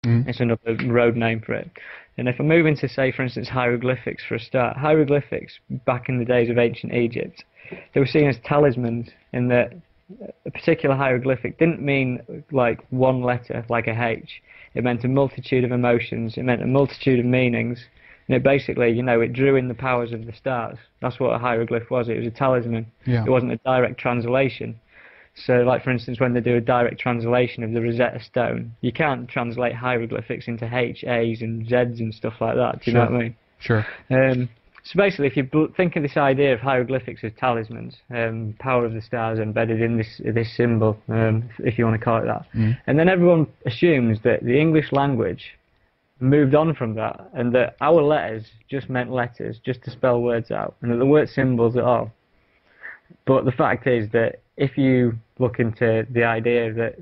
It's another road name for it. And if I move into, say, for instance, hieroglyphics for a start, hieroglyphics back in the days of ancient Egypt, they were seen as talismans in that a particular hieroglyphic didn't mean like one letter, like a H. It meant a multitude of emotions. It meant a multitude of meanings. And it basically, it drew in the powers of the stars. That's what a hieroglyph was. It was a talisman. Yeah. It wasn't a direct translation. So, like, for instance, when they do a direct translation of the Rosetta Stone, you can't translate hieroglyphics into H, A's, and Z's and stuff like that. Do you know what I mean? Sure. So basically, if you think of this idea of hieroglyphics as talismans, power of the stars embedded in this symbol, if you want to call it that, and then everyone assumes that the English language moved on from that, and that our letters just meant letters, just to spell words out, and that there weren't symbols at all. But the fact is that if you look into the idea that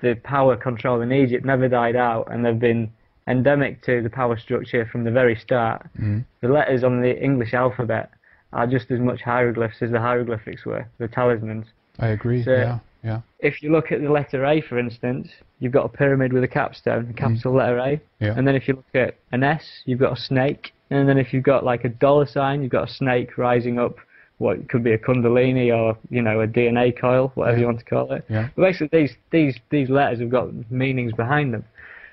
the power control in Egypt never died out, and they've been endemic to the power structure from the very start, the letters on the English alphabet are just as much hieroglyphs as the hieroglyphics were, the talismans. I agree, So yeah. if you look at the letter A, for instance, you've got a pyramid with a capstone, a capital letter A. Yeah. And then if you look at an S, you've got a snake. And then if you've got like a dollar sign, you've got a snake rising up what could be a kundalini or, a DNA coil, whatever you want to call it. Yeah. But basically these letters have got meanings behind them.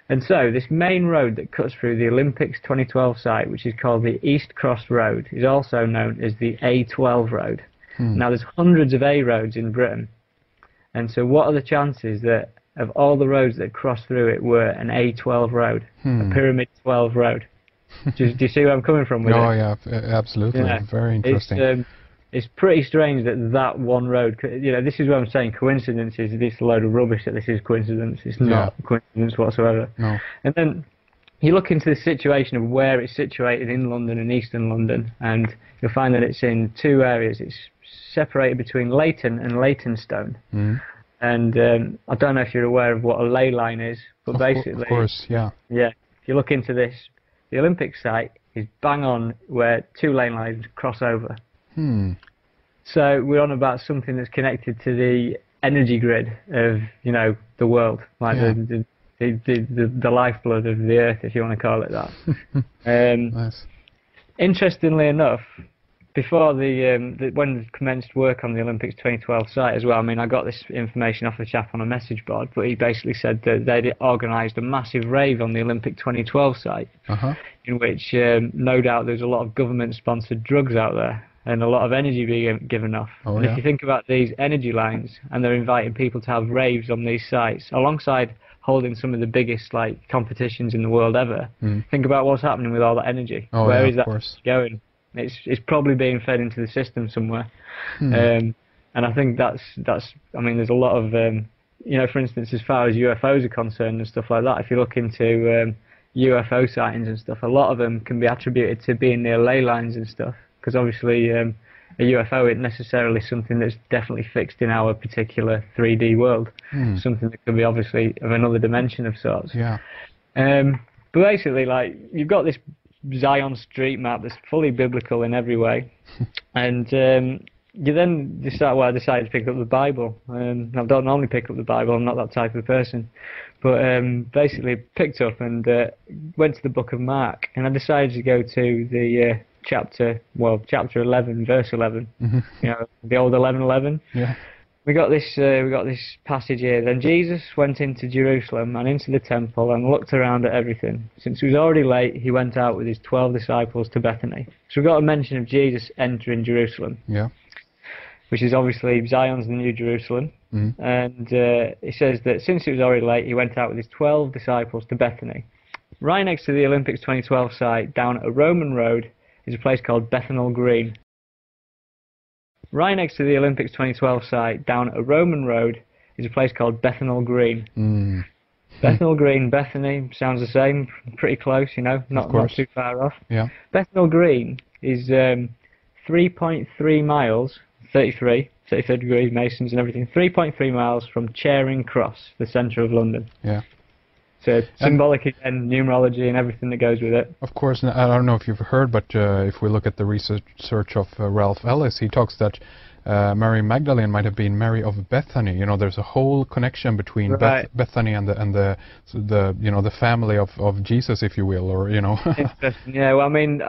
And so this main road that cuts through the Olympics 2012 site, which is called the East Cross Road, is also known as the A12 road. Now there's hundreds of A roads in Britain. And so what are the chances that of all the roads that cross through it were an A12 road, a Pyramid 12 road? Do you see where I'm coming from with it? Oh, yeah, absolutely. Very interesting. It's pretty strange that one road, this is what I'm saying, coincidences, this is a load of rubbish that this is coincidence. It's not coincidence whatsoever. No. And then you look into the situation of where it's situated in London and Eastern London, and you'll find that it's in two areas. It's separated between Leighton and Leytonstone. And I don't know if you're aware of what a ley line is, but basically... Of course, yeah. Yeah, if you look into this, the Olympic site is bang on where two ley lines cross over. So we're on about something that's connected to the energy grid of, the world, like the lifeblood of the earth, if you want to call it that. Nice. Interestingly enough, before when we commenced work on the Olympics 2012 site as well, I got this information off a chap on a message board, but he basically said that they'd organised a massive rave on the Olympic 2012 site, in which no doubt there's a lot of government-sponsored drugs out there, and a lot of energy being given off. And if you think about these energy lines, and they're inviting people to have raves on these sites, alongside holding some of the biggest competitions in the world ever, think about what's happening with all that energy. Where is that going? It's probably being fed into the system somewhere. And I think that's there's a lot of, for instance, as far as UFOs are concerned and stuff like that, if you look into UFO sightings and stuff, a lot of them can be attributed to being near ley lines and stuff. Because obviously a UFO isn't necessarily something that's definitely fixed in our particular 3D world. Something that could be obviously of another dimension of sorts. Yeah. But basically, you've got this Zion street map that's fully biblical in every way. And you then decide, I decided to pick up the Bible. I don't normally pick up the Bible, I'm not that type of person. But basically picked up and went to the book of Mark. And I decided to go to the... chapter 11, verse 11. The old 11:11. Yeah. We got this passage here. Then Jesus went into Jerusalem and into the temple and looked around at everything. Since it was already late, he went out with his 12 disciples to Bethany. So we've got a mention of Jesus entering Jerusalem. Yeah. Which is obviously Zion's the New Jerusalem. And it says that since it was already late, he went out with his 12 disciples to Bethany. Right next to the Olympics 2012 site, down a Roman road, is a place called Bethnal Green. Right next to the Olympics 2012 site, down a Roman road, is a place called Bethnal Green. Bethnal Green, Bethany, sounds the same, pretty close, not too far off. Yeah. Bethnal Green is 3.3 miles, 33 degree Masons and everything, 3.3 miles from Charing Cross, the centre of London. Yeah. So symbolic again, numerology and everything that goes with it. Of course, and I don't know if you've heard, but if we look at the research of Ralph Ellis, he talks that Mary Magdalene might have been Mary of Bethany. You know, there's a whole connection between Bethany and the you know, the family of Jesus, if you will, or you know. Interesting. Yeah, well, I mean,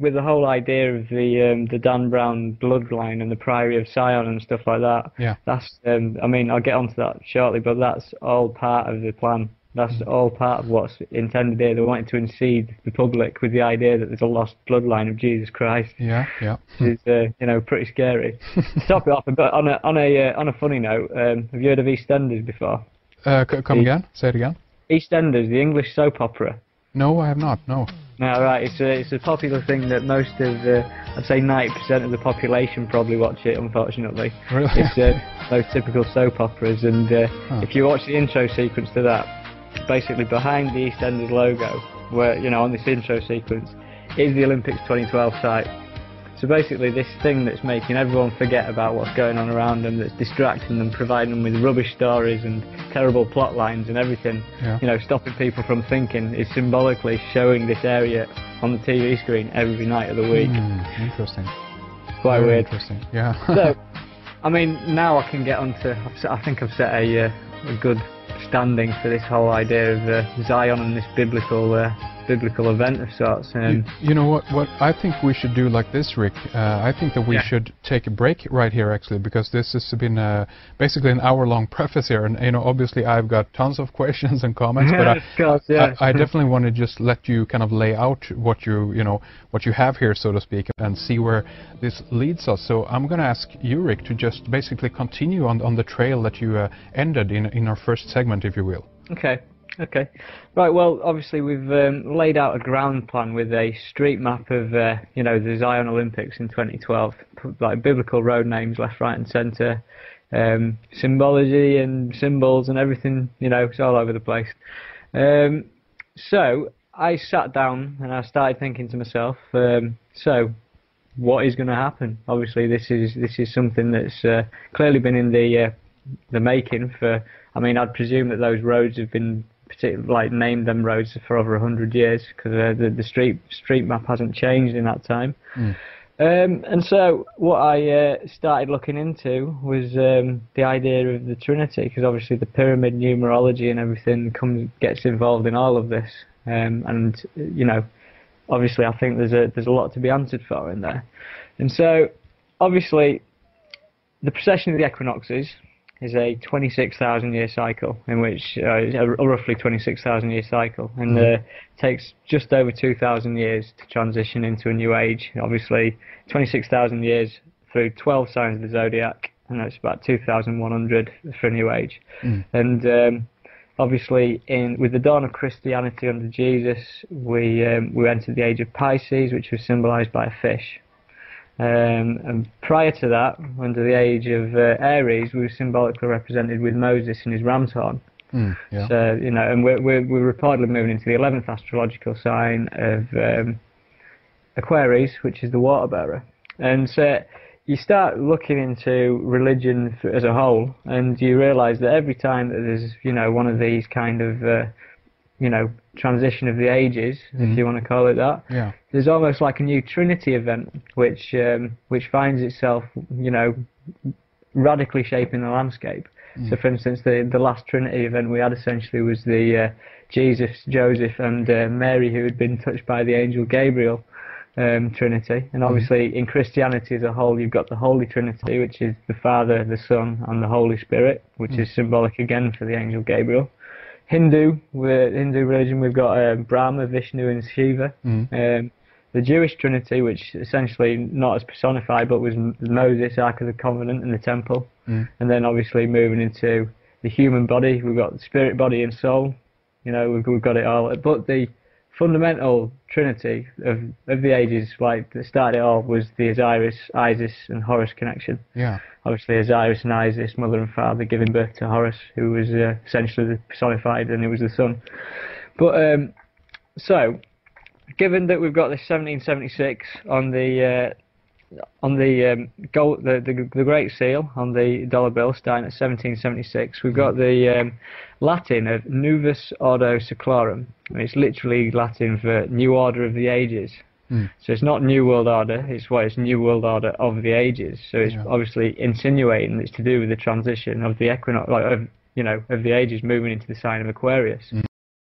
with the whole idea of the Dan Brown bloodline and the Priory of Sion and stuff like that. Yeah. That's I mean, I'll get onto that shortly, but that's all part of the plan. That's all part of what's intended here. They wanted to inceive the public with the idea that there's a lost bloodline of Jesus Christ. Yeah, yeah. Which is, you know, pretty scary. To top it off, but on a funny note, have you heard of EastEnders before? Come again? Say it again. EastEnders, the English soap opera. No, I have not. No. No, right. It's a popular thing that most of I'd say 90% of the population probably watch it. Unfortunately, really? It's those typical soap operas, and if you watch the intro sequence to that, basically behind the EastEnders logo, where, you know, on this intro sequence, is the Olympics 2012 site. So basically this thing that's making everyone forget about what's going on around them, that's distracting them, providing them with rubbish stories and terrible plot lines and everything, you know, stopping people from thinking, is symbolically showing this area on the TV screen every night of the week. Interesting. Quite weird. Interesting, yeah. So, I mean, now I can get onto, I think I've set a good standing for this whole idea of Zion and this biblical event of sorts. You know what I think we should do like this, Rik. I think that we should take a break right here, actually, because this has been basically an hour-long preface here, and you know, obviously I've got tons of questions and comments, but I definitely want to just let you kind of lay out what you have here, so to speak, and see where this leads us. So I'm going to ask you, Rik, to just basically continue on the trail that you ended in our first segment, if you will. Okay. Right, well, obviously we've laid out a ground plan with a street map of, you know, the Zion Olympics in 2012, like biblical road names left, right and centre, symbology and symbols and everything, you know, it's all over the place. So I sat down and I started thinking to myself, so what is going to happen? Obviously this is something that's clearly been in the making for, I mean, I'd presume that those roads have been named them roads for over 100 years, because the street map hasn't changed in that time. And so what I started looking into was the idea of the Trinity, because obviously the pyramid numerology and everything gets involved in all of this, and you know, obviously I think there's a lot to be answered for in there. And so obviously the precession of the equinoxes is a 26,000 year cycle, in which a roughly 26,000 year cycle, and takes just over 2,000 years to transition into a new age. Obviously 26,000 years through 12 signs of the zodiac, and that's about 2,100 for a new age. And obviously with the dawn of Christianity under Jesus, we entered the age of Pisces, which was symbolized by a fish. And prior to that, under the age of Aries, we were symbolically represented with Moses and his ram's horn. So, you know, and we're reportedly moving into the 11th astrological sign of Aquarius, which is the water bearer. And so you start looking into religion as a whole, and you realise that every time that there's, you know, one of these kind of you know, transition of the ages, if you want to call it that. There's almost like a new Trinity event, which finds itself, you know, radically shaping the landscape. So, for instance, the last Trinity event we had essentially was the Jesus, Joseph, and Mary, who had been touched by the angel Gabriel Trinity. And obviously, in Christianity as a whole, you've got the Holy Trinity, which is the Father, the Son, and the Holy Spirit, which is symbolic again for the angel Gabriel. Hindu religion, we've got Brahma, Vishnu, and Shiva. The Jewish Trinity, which essentially not as personified, but was Moses, Ark of the Covenant, and the Temple. And then obviously moving into the human body, we've got the spirit, body, and soul. You know, we've got it all. But the fundamental Trinity of the ages, like that started it all, was the Osiris, Isis, and Horus connection. Obviously Osiris and Isis, mother and father, giving birth to Horus, who was essentially the personified, and it was the sun. But so, given that we've got this 1776 on the gold, the Great Seal on the dollar bill, starting at 1776, we've got the Latin of Novus Ordo Seclorum. It's literally Latin for New Order of the Ages. So it's not New World Order, it's New World Order of the ages. So it's obviously insinuating it's to do with the transition of the equinox, like of the ages moving into the sign of Aquarius.